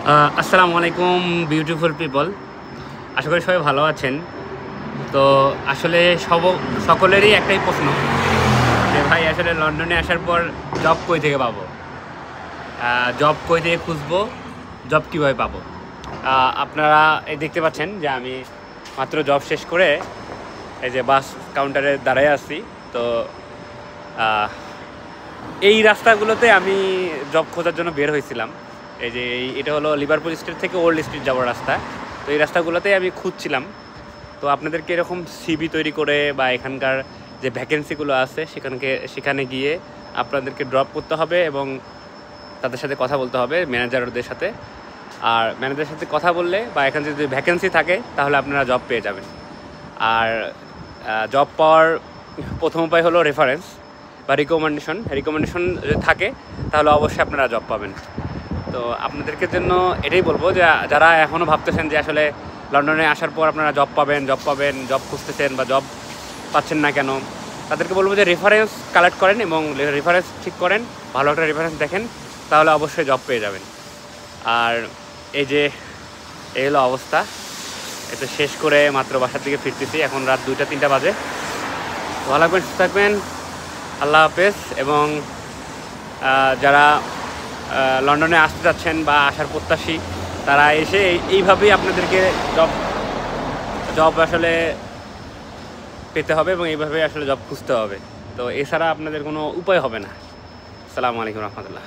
আসসালামু আলাইকুম beautiful people. আশা করি সবাই ভালো আছেন। তো আসলে সকলেরই একটাই প্রশ্ন যে ভাই আসলে লন্ডনে আসার পর জব কই থেকে পাবো, জব কই থেকে খুঁজবো, জব কীভাবে পাবো। আপনারা এই দেখতে পাচ্ছেন যে আমি মাত্র জব শেষ করে এই যে বাস কাউন্টারে দাঁড়ায় আছি। তো এই রাস্তাগুলোতে আমি জব খোঁজার জন্য বের হয়েছিলাম। এই যে এটা হলো লিভারপুল স্ট্রিট থেকে ওল্ড স্ট্রিট যাওয়ার রাস্তা। তো এই রাস্তাগুলোতেই আমি খুঁজছিলাম। তো আপনাদেরকে এরকম সিভি তৈরি করে বা এখানকার যে ভ্যাকেন্সিগুলো আছে সেখানে গিয়ে আপনাদেরকে ড্রপ করতে হবে এবং তাদের সাথে কথা বলতে হবে, ম্যানেজারদের সাথে। আর ম্যানেজারের সাথে কথা বললে বা এখানে যদি ভ্যাকেন্সি থাকে তাহলে আপনারা জব পেয়ে যাবেন। আর জব পাওয়ার প্রথম উপায় হলো রেফারেন্স বা রিকমেন্ডেশন যদি থাকে তাহলে অবশ্যই আপনারা জব পাবেন। তো আপনাদেরকে জন্য এটাই বলবো যে যারা এখনও ভাবতেছেন যে আসলে লন্ডনে আসার পর আপনারা জব পাবেন, জব খুঁজতেছেন বা জব পাচ্ছেন না কেন, তাদেরকে বলবো যে রেফারেন্স কালেক্ট করেন এবং রেফারেন্স ঠিক করেন, ভালো একটা রেফারেন্স দেখেন, তাহলে অবশ্যই জব পেয়ে যাবেন। আর এই যে এই হলো অবস্থা। এটা শেষ করে মাত্র বাসার দিকে ফিরতেছি, এখন রাত 2টা-3টা বাজে। ভালো থাকবেন, সুস্থ থাকবেন, আল্লাহ হাফেজ। এবং যারা লন্ডনে আসতে যাচ্ছেন বা আসার প্রত্যাশী, তারা এসে এইভাবেই আপনাদেরকে জব আসলে পেতে হবে এবং এইভাবে আসলে জব খুঁজতে হবে। তো এছাড়া আপনাদের কোনো উপায় হবে না। আসসালামু আলাইকুম রহমতুল্লাহ।